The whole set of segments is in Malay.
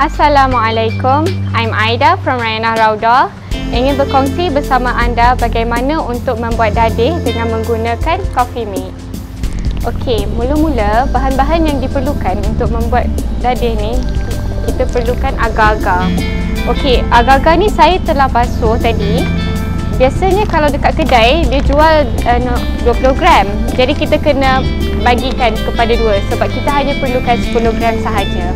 Assalamualaikum, I'm Aida from Rayana Rauda. Ingin berkongsi bersama anda bagaimana untuk membuat dadih dengan menggunakan coffee mate. Okey, mula-mula bahan-bahan yang diperlukan untuk membuat dadih ni, kita perlukan agar-agar. Okey, agar-agar ni saya telah basuh tadi. Biasanya kalau dekat kedai, dia jual 20 gram. Jadi kita kena bagikan kepada dua sebab kita hanya perlukan 10 gram sahaja.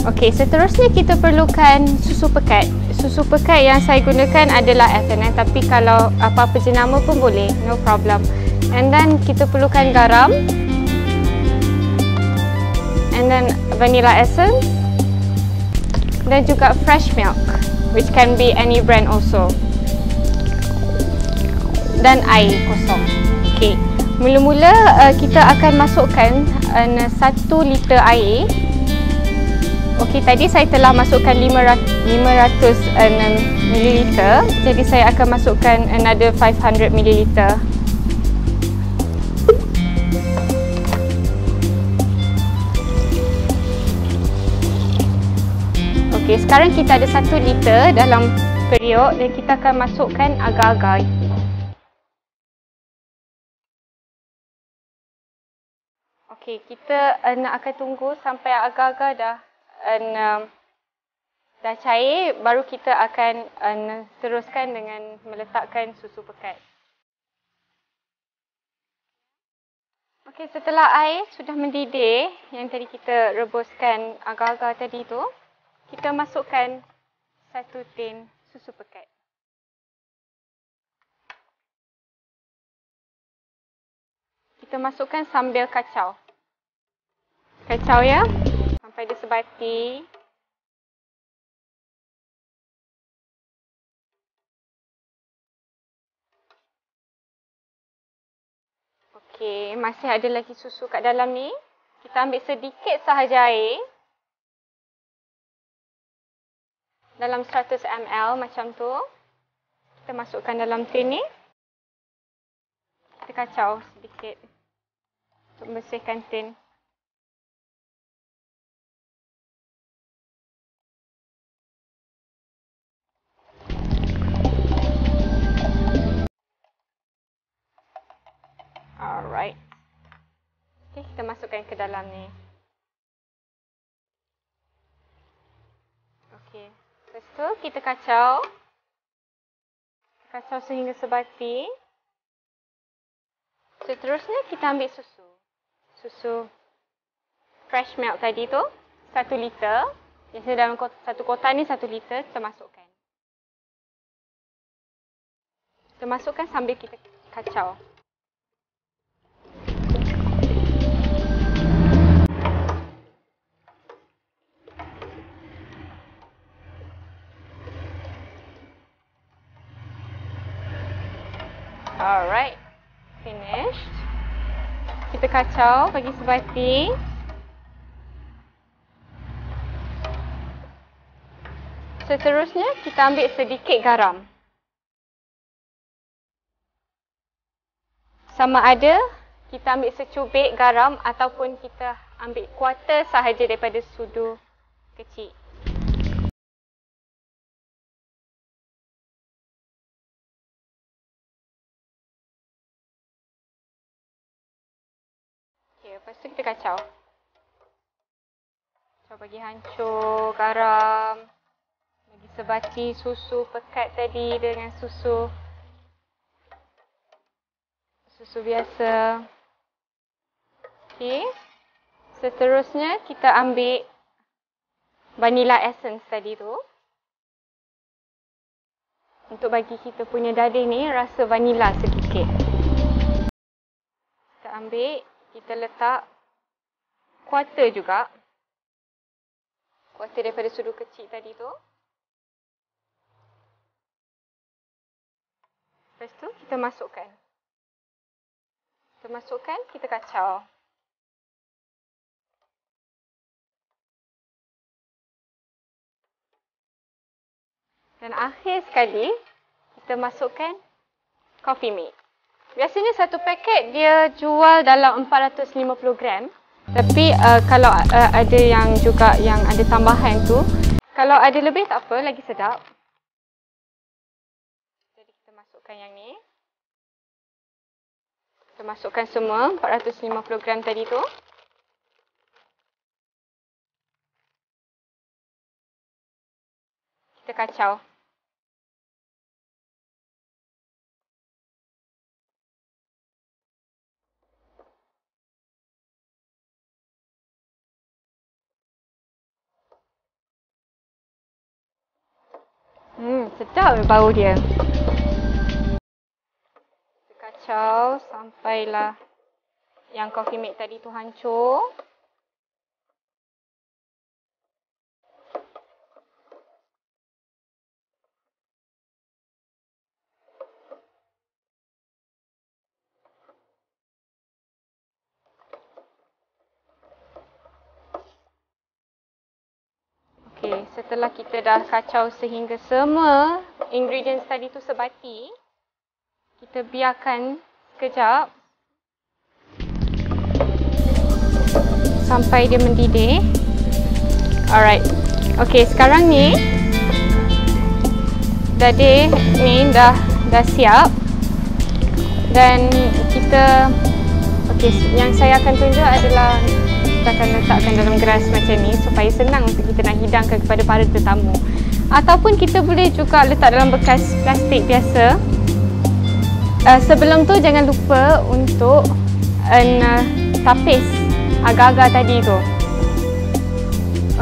Okey, seterusnya kita perlukan susu pekat. Susu pekat yang saya gunakan adalah F&N, tapi kalau apa-apa jenama pun boleh, no problem. And then kita perlukan garam. And then vanilla essence. Dan juga fresh milk, which can be any brand also. Dan air kosong. Okey, mula-mula kita akan masukkan 1 liter air. Okey, tadi saya telah masukkan 500 ml. Jadi saya akan masukkan another 500 ml. Okey, sekarang kita ada 1 liter dalam periuk dan kita akan masukkan agar-agar. Okey, kita akan tunggu sampai agar-agar dah cair, baru kita akan teruskan dengan meletakkan susu pekat. Okey, setelah air sudah mendidih, yang tadi kita rebuskan agar-agar tadi tu, kita masukkan 1 tin susu pekat. Kita masukkan sambil kacau. Kacau ya, sampai dia sebati. Okey, masih ada lagi susu kat dalam ni. Kita ambil sedikit sahaja air. Dalam 100 ml macam tu. Kita masukkan dalam tin ni. Kita kacau sedikit untuk membersihkan tin. Alright. Okay, kita masukkan ke dalam ni. Okay. Lepas tu kita kacau. Kacau sehingga sebati. Seterusnya kita ambil susu. Susu fresh milk tadi tu. 1 liter. Biasanya dalam satu kotak ni 1 liter kita masukkan. Kita masukkan sambil kita kacau. Alright, finished. Kita kacau bagi sebati. Seterusnya kita ambil sedikit garam. Sama ada kita ambil secubit garam ataupun kita ambil kuarter sahaja daripada sudu kecil. Lepas tu kita kacau. Kacau bagi hancur garam. Bagi sebati susu pekat tadi dengan susu biasa. Okey. Seterusnya kita ambil vanilla essence tadi tu. Untuk bagi kita punya dadih ni rasa vanilla sedikit. Kita ambil. Kita letak kuarter juga. Kuarter daripada sudu kecil tadi tu. Lepas tu kita masukkan. Kita masukkan, kita kacau. Dan akhir sekali, kita masukkan coffee mate. Biasanya satu paket dia jual dalam 450 gram. Tapi kalau ada yang juga yang ada tambahan tu, kalau ada lebih tak apa, lagi sedap. Jadi kita masukkan yang ni. Kita masukkan semua 450 gram tadi tu. Kita kacau. Sedap bau dia. Kita kacau sampailah yang coffee mate tadi tu hancur. Okey, setelah kita dah kacau sehingga semua ingredients tadi tu sebati, kita biarkan sekejap sampai dia mendidih. Alright. Okey, sekarang ni dadih ni dah siap. Dan kita yang saya akan tunjuk adalah kita akan letakkan dalam gelas macam ni supaya senang untuk kita nak hidangkan kepada para tetamu. Ataupun kita boleh juga letak dalam bekas plastik biasa. Sebelum tu jangan lupa untuk tapis agar-agar tadi tu.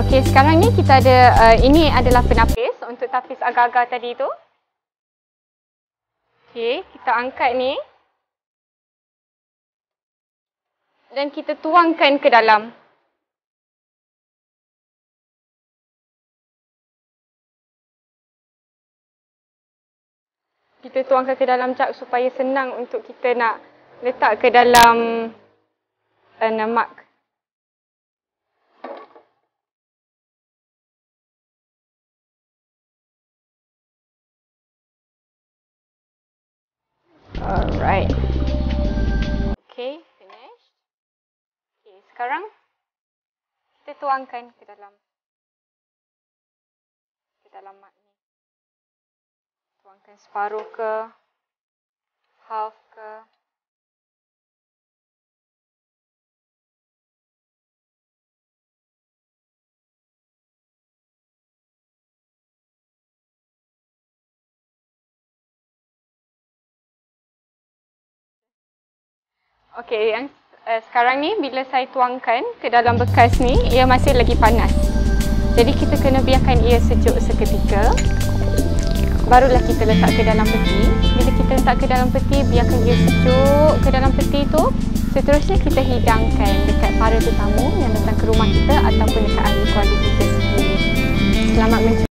Okey, sekarang ni kita ada ini adalah penapis untuk tapis agar-agar tadi tu. Okey, kita angkat ni. Dan kita tuangkan ke dalam. Kita tuangkan ke dalam jug supaya senang untuk kita nak letak ke dalam mug. Alright. Okay, finish. Okay, sekarang kita tuangkan ke dalam mug ni. Tuangkan separuh ke, half ke. Okey, yang sekarang ni bila saya tuangkan ke dalam bekas ni, ia masih lagi panas. Jadi kita kena biarkan ia sejuk seketika. Barulah kita letak ke dalam peti. Bila kita letak ke dalam peti, biarkan ia sejuk ke dalam peti tu. Seterusnya kita hidangkan dekat para tetamu yang datang ke rumah kita ataupun dekat ahli keluarga kita sendiri. Selamat mencuba.